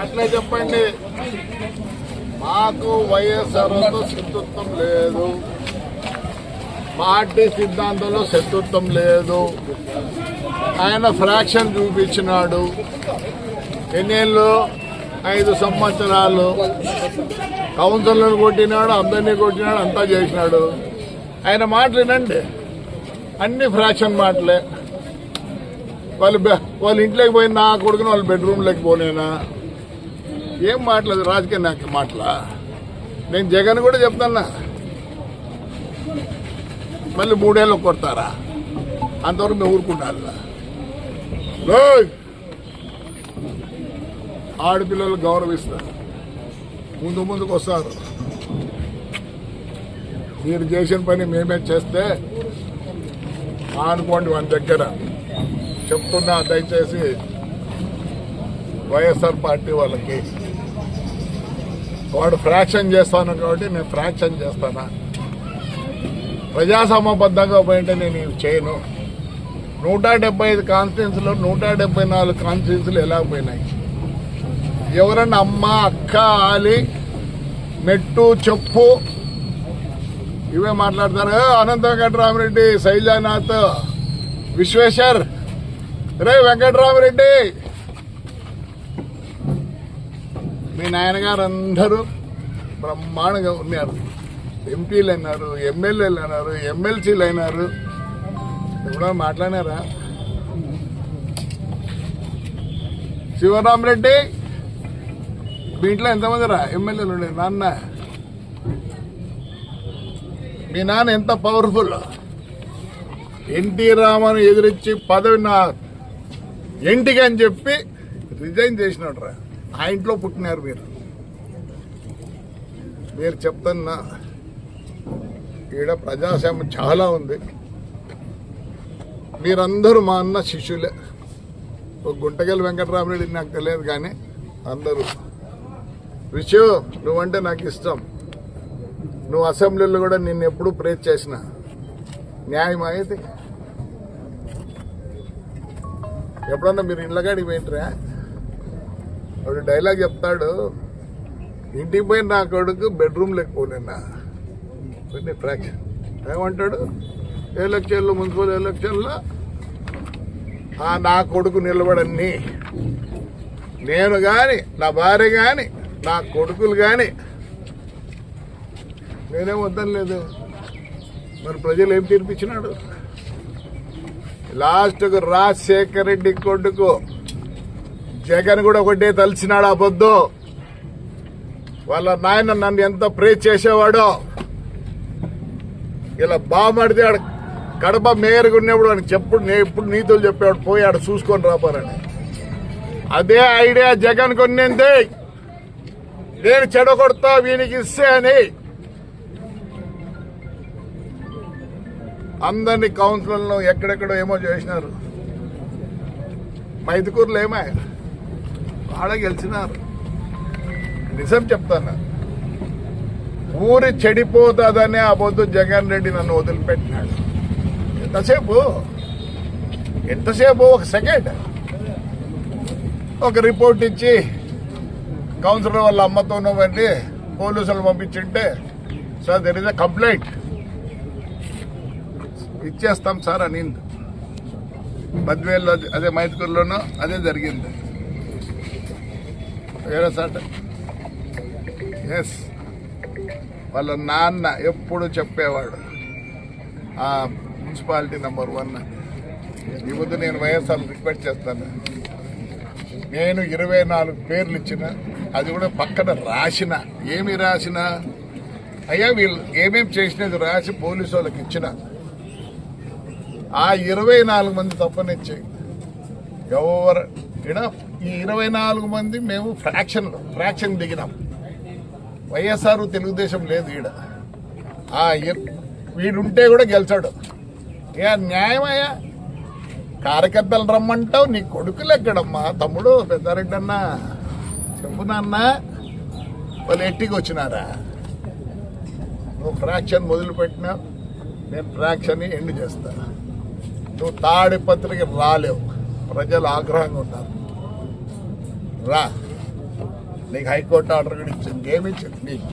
అట్లా చెప్పండి. మాకు వైఎస్ఆర్తో శత్రుత్వం లేదు, పార్టీ సిద్ధాంతంలో శత్రుత్వం లేదు. ఆయన ఫ్రాక్షన్ చూపించినాడు. ఎన్నేళ్ళు? 5 సంవత్సరాలు కౌన్సిలర్లు కొట్టినాడు, అందరినీ కొట్టినాడు, అంతా చేసినాడు. ఆయన మాటలు వినండి, అన్ని ఫ్రాక్షన్ మాటలే. వాళ్ళ ఇంట్లోకి పోయి నా కొడుకుని వాళ్ళ బెడ్రూమ్లోకి పోనేనా? ఏం మాట్లాడదు రాజకీయ నాకు మాటలా? నేను జగన్ కూడా చెప్తానా, మళ్ళీ 3 ఏళ్ళు కొడతారా? అంతవరకు మేము ఊరుకుంటారా? ఆడపిల్లలు గౌరవిస్తారు, ముందుకు వస్తారు. మీరు చేసిన పని మేమే చేస్తే అనుకోండి. మన దగ్గర చెప్తున్నా, దయచేసి వైఎస్ఆర్ పార్టీ వాళ్ళకి, వాడు ఫ్రాక్షన్ చేస్తాను కాబట్టి నేను ఫ్రాక్షన్ చేస్తానా? ప్రజాసమబద్ధంగా పోయింటే నేను ఇవి చేయను. 175 కాన్స్టిట్యూన్సీలో 174 కాన్స్టిట్యూన్సీలు ఎలా పోయినాయి? ఎవరన్నా అమ్మ, అక్క, ఆలి, మెట్టు, చెప్పు ఇవే మాట్లాడతారు. అనంత వెంకటరామరెడ్డి, శైలానాథ్, విశ్వేశ్వర్, రే వెంకటరామరెడ్డి, మీ నాయనగారు అందరూ బ్రహ్మాండంగా ఉన్నారు. ఎంపీలు అయినారు, ఎమ్మెల్యేలు అయినారు, ఎమ్మెల్సీలు అయినారు. ఎప్పుడో మాట్లాడారా? శివరామరెడ్డి, మీ ఇంట్లో ఎంతమంది రా ఎమ్మెల్యేలు ఉండే? నాన్న, మీ నాన్న ఎంత పవర్ఫుల్. ఎన్టీ రామను ఎదిరించి పదవి నా ఇంటికి అని చెప్పి రిజైన్ చేసినాడు రా. ఆ ఇంట్లో పుట్టినారు మీరు చెప్తున్నా. ఈడ ప్రజాస్వామ్యం చాలా ఉంది. మీరందరూ మా అన్న శిష్యులే. ఒక గుంటగల్ వెంకటరామరెడ్డి నాకు తెలియదు, కానీ అందరూ విషు నువ్వంటే నాకు ఇష్టం. నువ్వు అసెంబ్లీలో కూడా నిన్ను ఎప్పుడు ప్రేజ్ చేసిన న్యాయం అయితే. ఎప్పుడన్నా మీరు ఇళ్ళగాడికి పోయింట్రా? వాడు డైలాగ్ చెప్తాడు, ఇంటికి పోయి నా కొడుకు బెడ్రూమ్ లేకపోలేనా ఫ్రాక్షన్. ఏమంటాడు? ఎలక్షన్లు, మున్సిపల్ ఎలక్షన్లో నా కొడుకు నిలబడన్ని, నేను కానీ, నా భార్య కానీ, నా కొడుకులు కానీ నేనేం వద్దని లేదు. మరి ప్రజలు ఏం తీర్పిచ్చినాడు? లాస్ట్కు రాజశేఖర రెడ్డి కొడుకు జగన్ కూడా ఒకటే తలిచినాడు. ఆ పొద్దు వాళ్ళ నాయన నన్ను ఎంత ప్రేజ్ చేసేవాడో. ఇలా బామడితే ఆడ కడప మేయర్గా ఉన్నప్పుడు అని ఎప్పుడు నీతులు చెప్పేవాడు, పోయి ఆడ చూసుకొని రాపారని. అదే ఐడియా జగన్ కొన్నింది. నేను చెడగొడతా వీనికి ఇస్తే అని అందరినీ కౌన్సిలర్లు ఎక్కడెక్కడో ఏమో చేసినారు. మైదుకూరులో ఏమో ఆడ గెలిచినారు. నిజం చెప్తాను, ఊరి చెడిపోతుందనే ఆ పొద్దు జగన్ రెడ్డి నన్ను వదిలిపెట్టినాడు. ఎంతసేపు ఒక సెకండ్ ఒక రిపోర్ట్ ఇచ్చి కౌన్సిలర్ వాళ్ళ అమ్మతోనో వంటి పోలీసులు పంపించింటే, sir there is a complaint, ఇచ్చేస్తాం సార్ అని. బద్వేల్లో అదే మైదుకూరులోనూ అదే జరిగింది. వేరే సార్ ఎస్ వాళ్ళ నాన్న ఎప్పుడు చెప్పేవాడు, ఆ మున్సిపాలిటీ నెంబర్ 1 ఈ ముందు నేను వైఎస్ఆర్ రిక్వెస్ట్ చేస్తాను. నేను 24 పేర్లు ఇచ్చిన, అది కూడా పక్కన రాసిన. ఏమి రాసిన? అయ్యా వీళ్ళు ఏమేమి చేసినది రాసి పోలీసు వాళ్ళకి ఇచ్చిన. ఆ 24 మంది తప్పనిచ్చి ఎవరు ఈ 24 మంది మేము ఫ్రాక్షన్ దిగినాం. వైఎస్ఆర్ తెలుగుదేశం లేదు ఈడ. వీడుంటే కూడా గెలిచాడు. ఏ న్యాయమయ్యా? కార్యకర్తలు రమ్మంటావు, నీ కొడుకులు ఎక్కడమ్మా? తమ్ముడు పెద్దారెడ్డి అన్నా చెప్పు నాన్న, వాళ్ళు ఎట్టికి వచ్చినారా? నువ్వు ఫ్రాక్షన్ మొదలుపెట్టినా నేను ఫ్రాక్షన్ ఎండ్ చేస్తాను. నువ్వు తాడిపత్రికి రాలేవు, ప్రజలు ఆగ్రహంగా ఉన్నారు. రా, నీకు హైకోర్టు ఆర్డర్ కూడా ఇచ్చింది. ఏమి ఇచ్చింది నీకు?